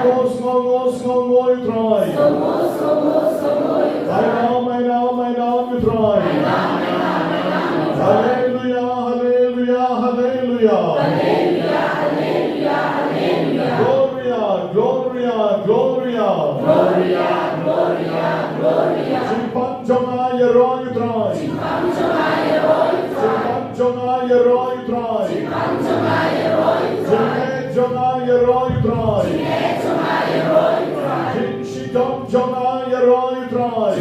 Skål, utrai. Ein Name, utrai. Halleluja. Gloria. Simpan jonga yeroi utrai. Jonga yeroi utrai. Shidon jonga yeroi utrai.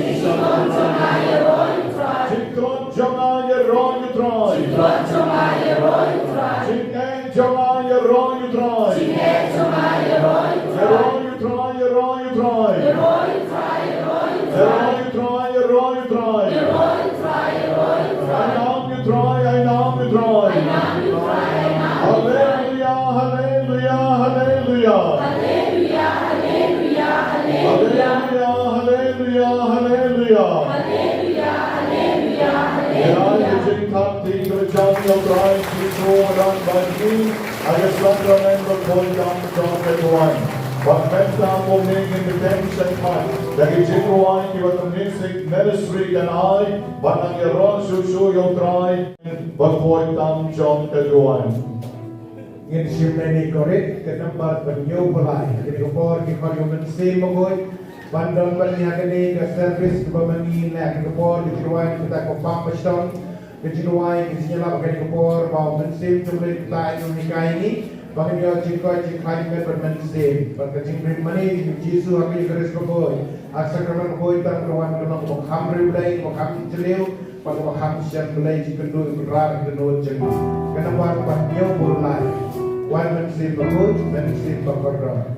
Shikron jonga yeroi utrai. Shingen jonga yeroi utrai. Yeroi utrai. Ein Name utrai. Halleluja. Wat mensen aankomen in de tent zijn maar, dat je jingoai die wat de music ministry dan ai, wat dan je rol zo je draai, wat voor dan John keduan. Ngin simnani korek ke tempat penyu belai. Jadi kepor ki kau yang mesti mengoi. Bandang balik hari ke servis pemangin lah kepor di jiwai kita kopang peston. Di jiwai di sini lah bagi kepor bawa mesti cuma kita Indonesia ini. Bagi dia cikai bermesti. Bagi cikai mani Yesus akan garis kepor. Asakraman kepor tak kawan kena kopang ribulai kopang celiu. Bagi kopang siap belai cikendu berar kendu jengu. Kenapa penyu belai? One mesti bagus, mesti berkorban.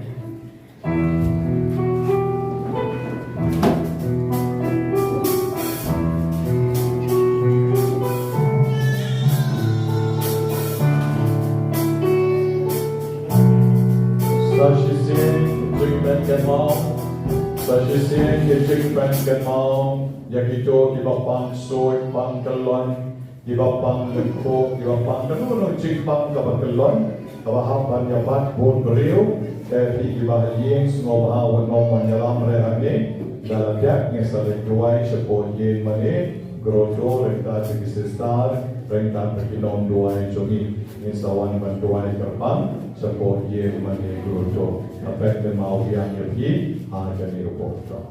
Sasisien kecikpan kenal, yang itu dibapang soy, pang kelon, dibapang lengkok, dibapang kenal, cikpang kabar kelon. Kawahapan yapat pun beliau dari ibahayeng semua bahawan nomor nyalam rehane dalam yak ngesalek duai sepon yen mane grojo rekta cikisestar rekta perkinom duai jongi ngesawan bantuai kerpang sepon yen mane grojo apek dan mau yang yergi harga ni rupota.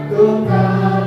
Tuhan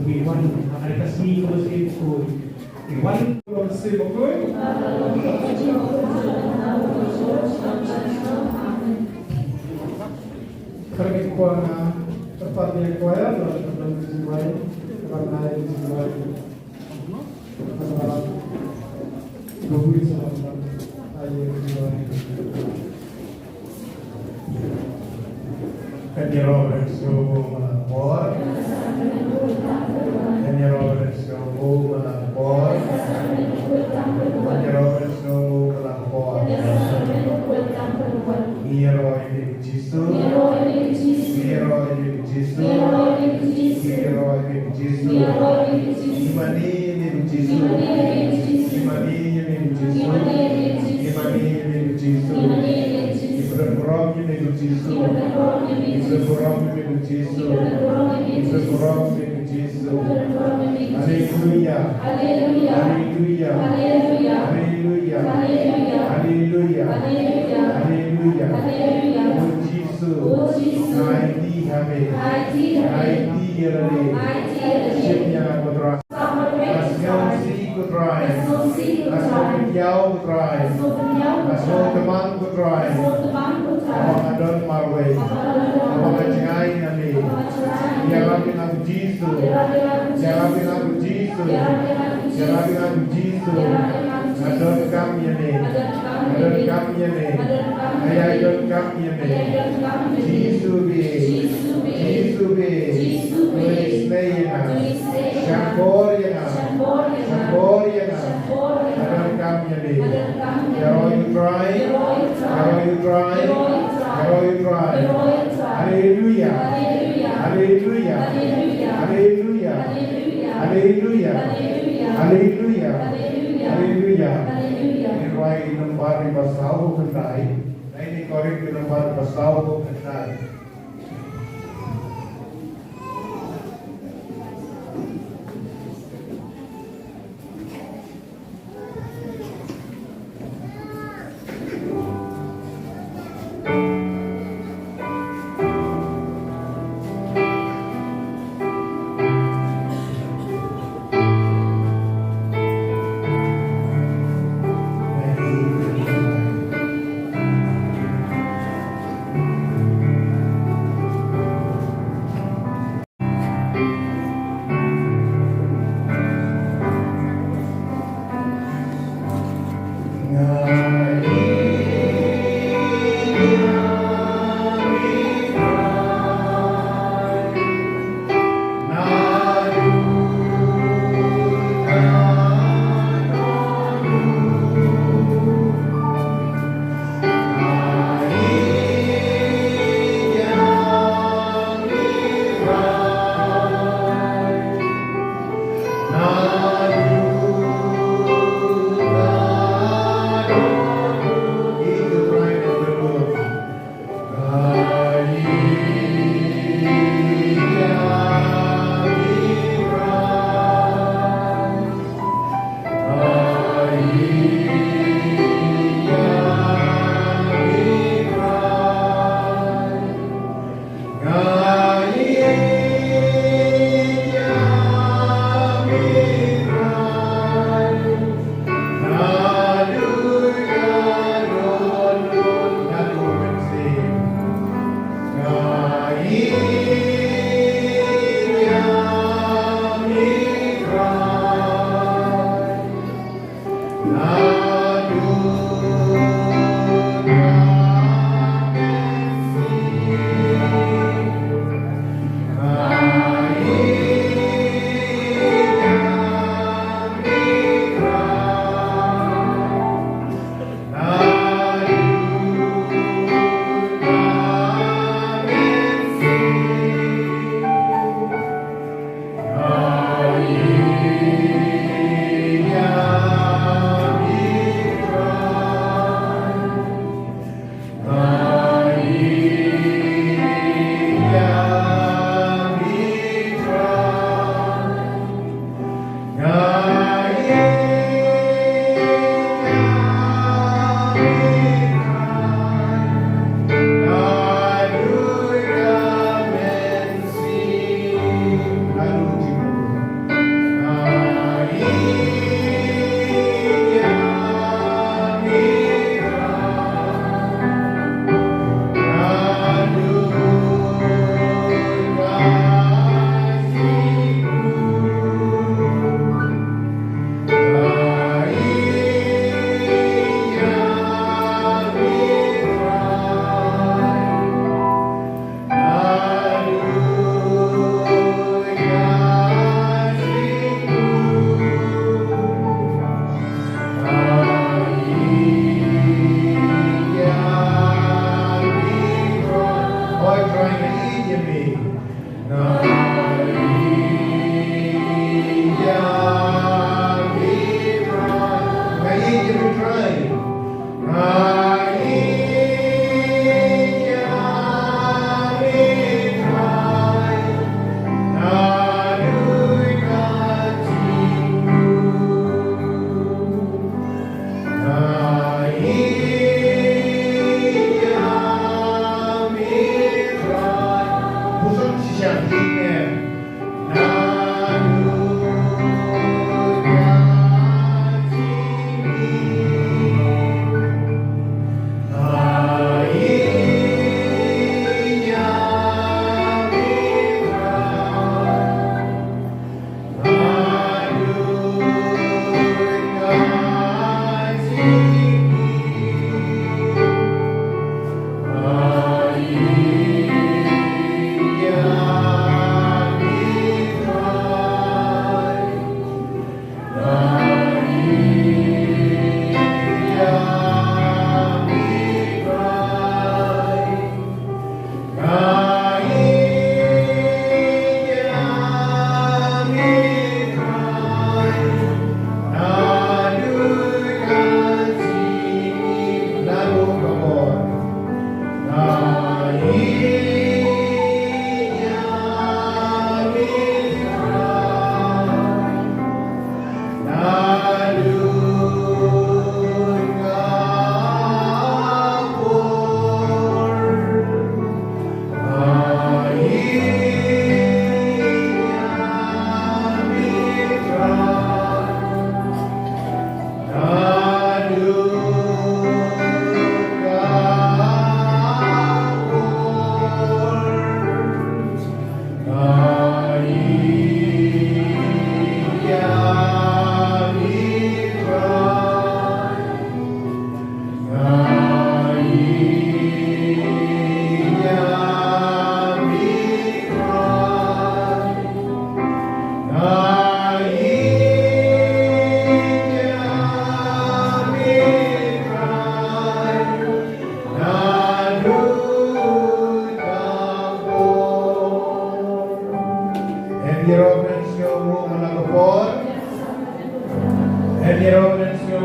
Tugiwan hari kasih ko sa ito. Iwan ko sa ito ko. Karena ko na tepat yang ko ya dalam semuanya karena ini semuanya. Guru sama ayo semuanya. Kanya Robert so por. Kanya Robert so por. Kanya Robert so por. Hero ini Jesus. Hero ini Jesus. Hero ini Jesus. Imani ini Jesus. Imani ini Jesus. Imani ini Jesus. Ibrahim ini Jesus. Ibrahim ini Jesus. Ibrahim ini Jesus. Haleluya. Haleluya. Haleluya. Haleluya. Haleluya. Haleluya. Oh Jesus. Haiti hame. Haiti yerade. Shipnya kudrai. Asal si kudrai. Asal kiau kudrai. Asal teman kudrai. Abang marway. Abang cengai nami. Jarapin aku Jesus. Jarapin aku Jesus. Jarapin aku Jesus. Adon kami ini. Adon kami ini. Ayah adon kami ini. Jesus be. Jesus be. Tulis neyena. Syakoriana. Syakoriana. Adon kami ini. Jaro you try. Jaro you try. Jaro you try. Haleluya. Haleluya. Haleluya. Haleluya. Haleluya. Haleluya. Irway nomor di pasau kendai. Nah ini korek di nomor pasau kendai.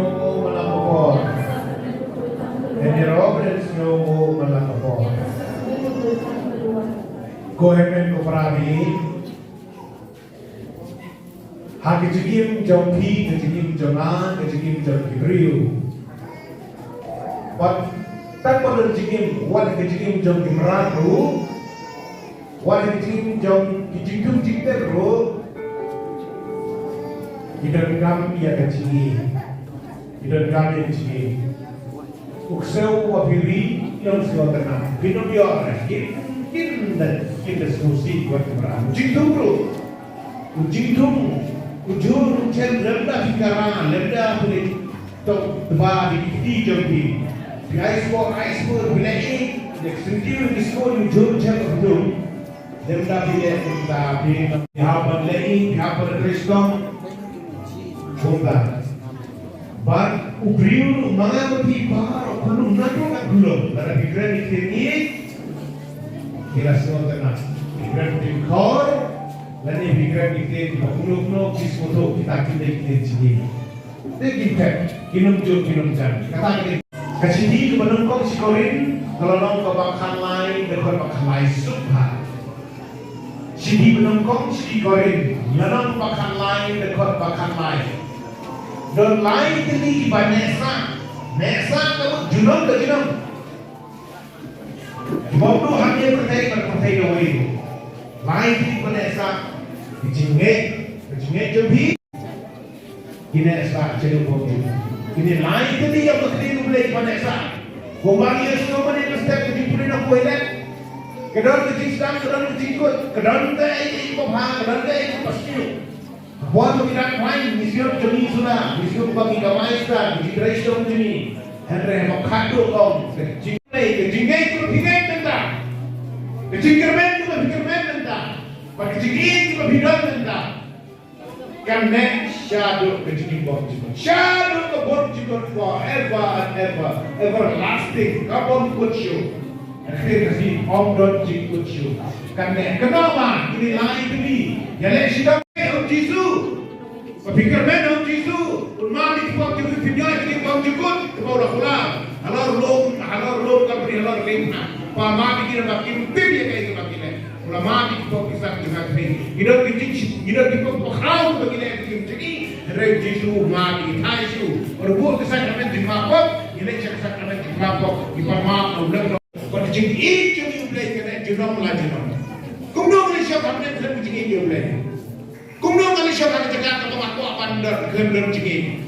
mo malakapor. Any Roberts no mo malakapor. Kohemen ko parami. Hakijigim jong pi, kajigim jonan, kajigim jong Hebrew. But tanpa berjigim, wala kajigim jong Gimratu, wala kajigim jong kijigum jikteru. Kita kami ya kajigim, kita kami kajigim. Ukseu wapiri yang sudah tenang, kita biar, kita solusi buat Gimratu. Jingtung. Ujung chen lemda fikaran, lemda boleh tok tebal di jombi. Di ice boleh dek sentiu di sekolah ujung chen ujung. Lemda boleh kita di haban lei, haban Kristong. Bunda. Ban ubriu mana lebih bar, belum nato nak belum. Pada pikiran ini kita semua tenang. Pikiran di kor. Lalu pikiran kita di bawah kisah kita sini. Kita kinum jam. Kata kita kesini menungkong si Korin kalau nong kebakan lain dengan kebakan lain subhan. Sini menungkong si Korin, lalu kebakan lain dengan kebakan lain. Dan lain ini ibadah nesa kamu junong ke junong. Waktu hanya berkata doi. Lain ini nesa. Dijinget jombi. Ini esa jadi bobi. Ini lain tadi yang berkini boleh nesa. Kembali semua ni mesti dijipuri nak kuilet. Kedon dijisam, kedon dijikut, kedon ini kobha, kedon ini pasti. Buat kita main misiun joni sudah, misiun bagi kamaista, dijidrai dong joni. Henry mau kado kau. Kejinget mentah. Kejingermen mentah. Pakai jigit kebidan mentah. Kan nek shadow kejigit bom jigit. Shadow ke bom jigit forever and ever. Everlasting. Kabon kutsyu. Akhir kasi omdon jigit kutsyu. Kan nek kenapa? Ini lain ini. Yalek sidang om Jisu. Berpikir men om Jisu. Unmani kipok jigit video jigit bom jigit. Kepau dah pulang. Halar lom kapri halar limna. Pamati kita makin bibi kayak itu makin. Ulama di kau kisah dengan ini. Kita kita berkau begini jadi rejisu mati taisu. Berbuat kisah dengan dimapok. Ini kisah dengan dimapok. Di pamak ulang. Kalau jadi itu boleh kena jenam lagi jenam. Kumdong Malaysia kami nak jadi ini boleh. Kumdong Malaysia kami cakap atau aku apa anda kendor jadi.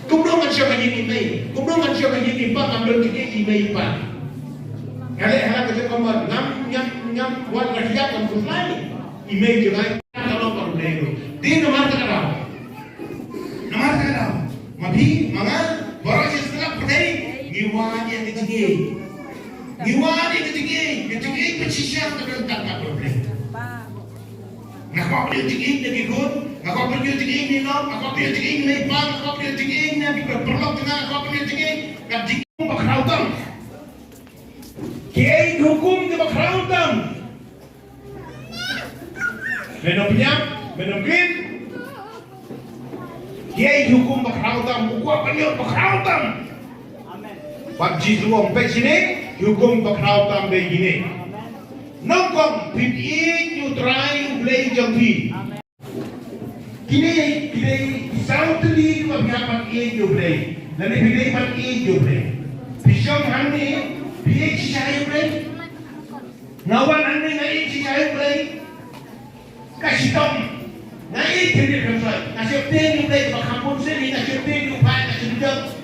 Kumdong Malaysia kami ini. Kumdong Malaysia kami ini pak ambil jadi ini pak. Kalau hal kerja kamu nyam buat rakyat dan kulai, image juga kalau baru dulu. Di nomor terkenal, mabi, manga, baru saja setelah pergi, ngiwani yang kecil, pesisir terbentak tak problem. Ngakau beli kecil lagi good, ngakau beli kecil ni nom, ngakau beli kecil ni bang, ngakau beli kecil ni berperlok dengan ngakau beli kecil, kan jikung berkerautan. Kiai hukum di berkerautan. Minum green. Kiai hukum berkerautan, buku apa dia berkerautan. Pak Jisu orang sini hukum berkerautan begini. Nongkong piti nyutrai ulai jambi. Kini South League berapa kiai ulai. Nanti pilih pak kiai ulai. Pisang hani. Biar saya beri, nawan anda ngai saya beri, kasih tom, ngai jadi kerja, kasih ten beri, bakampun sini kasih ten upaya kasih jam,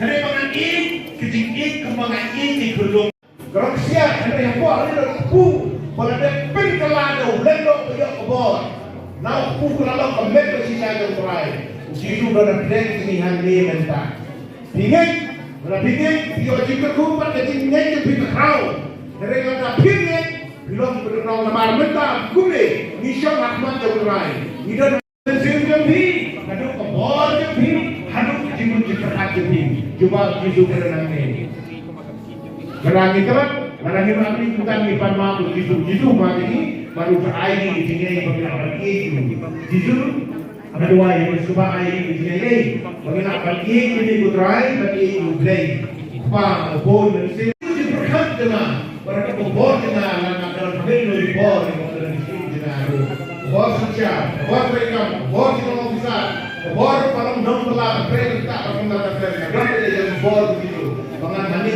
hari pangan ini, kejingin kembangan ini belum, kalau siap hari yang buat ini pu, kalau ada pengkelado, lendo beliau kebor, now pu kalau kemet kasih saya berai, jitu dalam plan ini hari mentah, ingin. Berarti dia jika kumpat kecilnya itu kau. Dari kata pilih belum berkenal nama mereka kumle. Nisam Ahmad Jabrai. Ida sensim jambi. Kadang kebor jambi. Haduk jimun jikat jambi. Coba jisu berenang ini. Kerana kita mana ni abri kita ni panma jisu mati ni baru berai ni tinggal bagi orang itu. Jisu Ang dua ay subay ibigay. Bagaimana pagi ini putrai pagi ibigay. Pa bon mensin berkat dengan mereka bon dengan anak dalam pemilu bon yang dalam dengan bon sosial, bon mereka, bon yang bisa, bon paling nombor perintah paling nombor perintah. Berapa dia yang bon begitu? Pengamani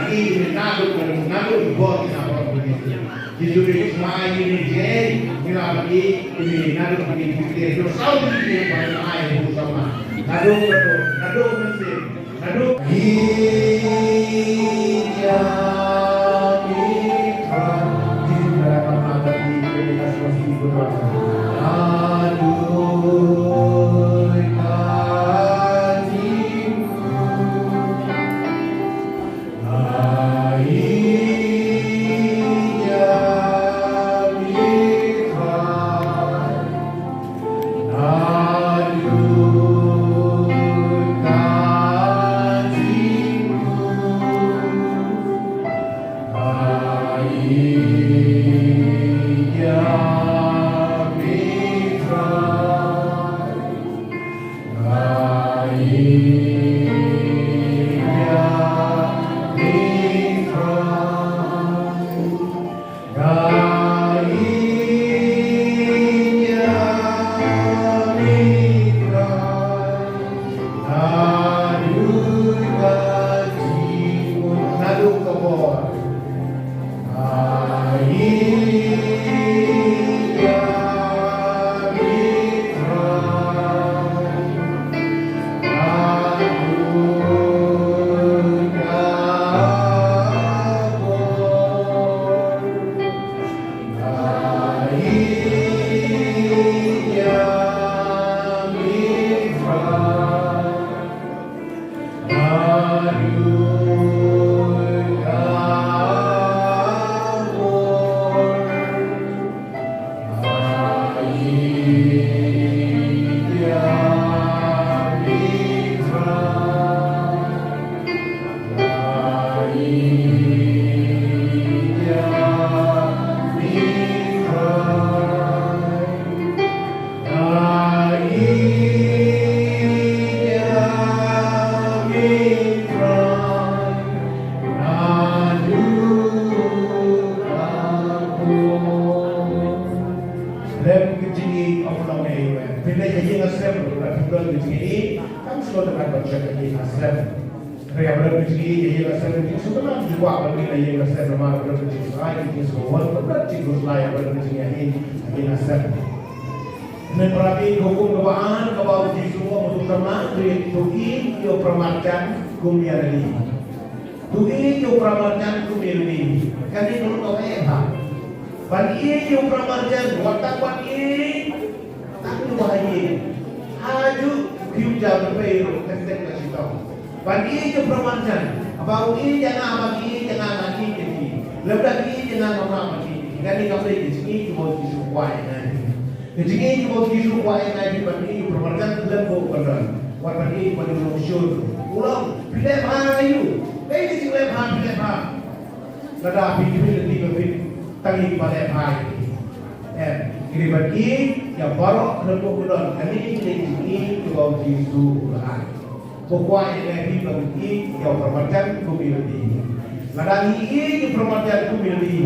ini nado bon yang apa begitu. Jadi semua ini jadi kita lagi ini nado begini kita terus tahu ini pada air bersama nado mesin nado hija mitra di dalam apa di komunitas masih berada aduh Menerapi hukum kebaan ke bawah di semua untuk teman tuhi yo pramarkan kumyarani tuhi yo pramarkan kumyarani kani dulu kau pagi yo pramarkan watak pagi tak wahai haju kiuja berperu kesek kasih tahu pagi yo pramarkan abau ini jangan lagi jadi lebih jangan mama lagi kani kau beri di sini cuma disukai jadi kalau kisah kuai naik di pagi permarkan lembu benar, warna ini pada muncul, ulang pilih hayu, ini sih pilih ha, nada pilih tangi pada hayu, kiri bagi yang baru lembu benar, kali ini kalau kisah ulang, kuai naik di pagi yang permarkan kumilih, nada ini permarkan kumilih,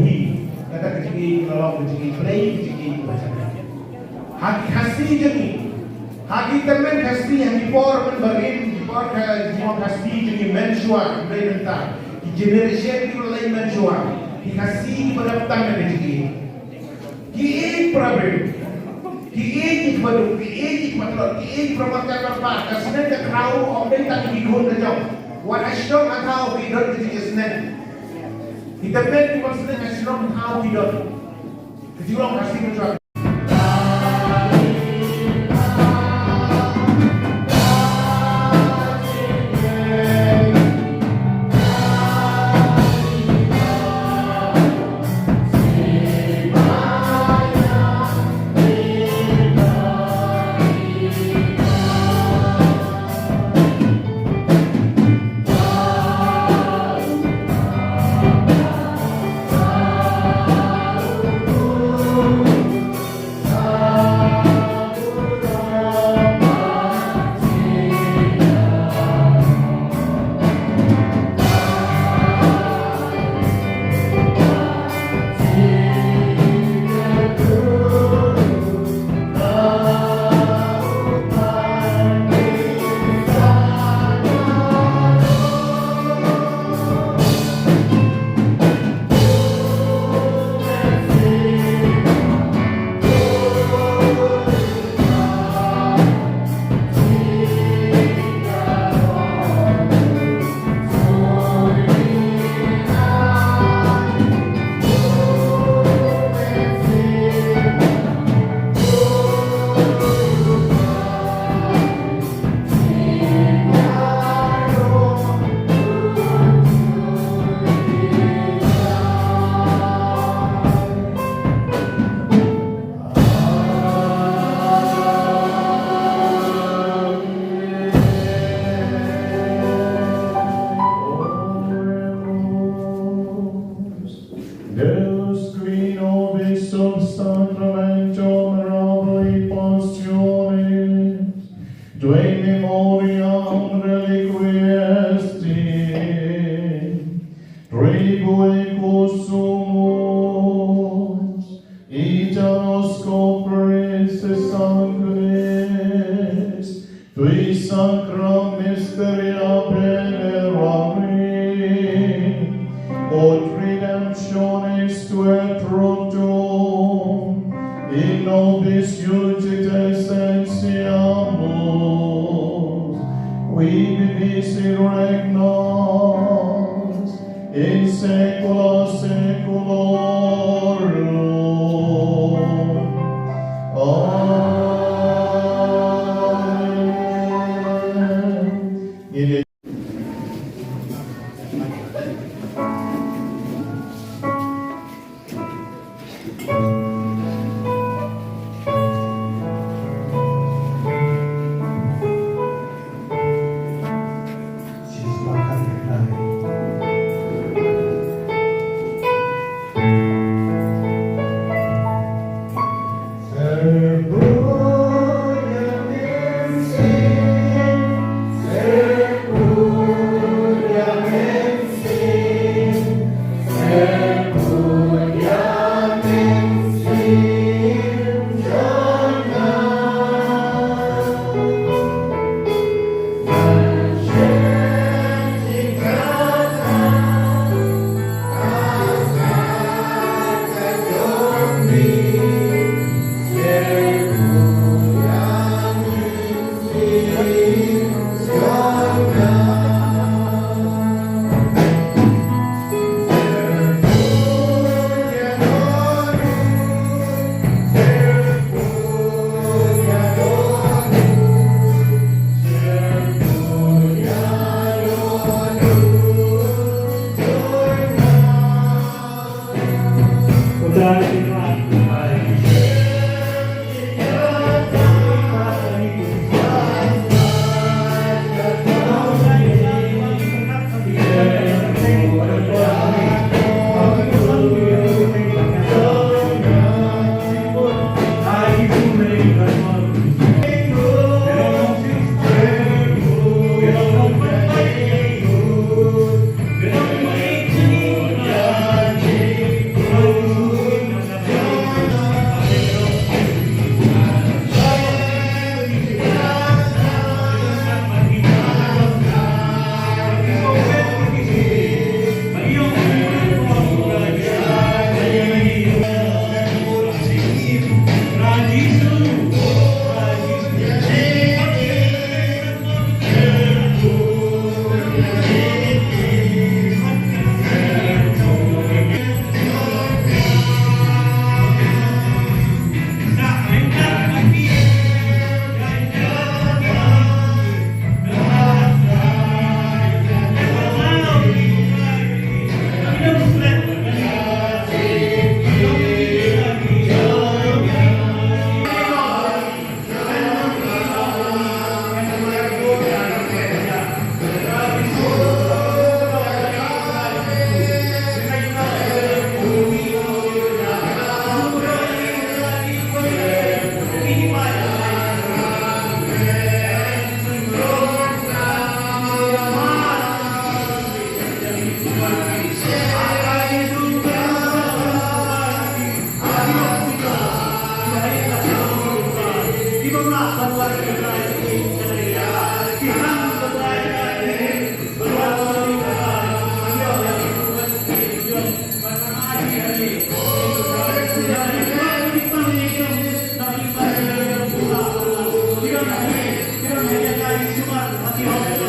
kata kecil kalau kecil play kecil macam haki khasti jadi haki temen khasti yang dipor menberin dipor ke jiwa khasti jadi mensua berentah di generasi itu lain mensua di khasti pada petang dan jadi ki problem ki padu ki matlab ki permakan apa kasih ke crowd orang tak digun ke jauh what I show atau bidot jadi senen kita ben maksudnya kasih tahu bidot kejuang khasti mensua memoriam reliquiesti, tribue consumus, itanos copris sanguinis, tui sacra mysteria venerari, ut redemptionis tuae fructum, in nobis iudice sensiamus, qui vivis in regnas, in saecula saeculorum. Amen. In Siswakan yang lain. Terima kasih.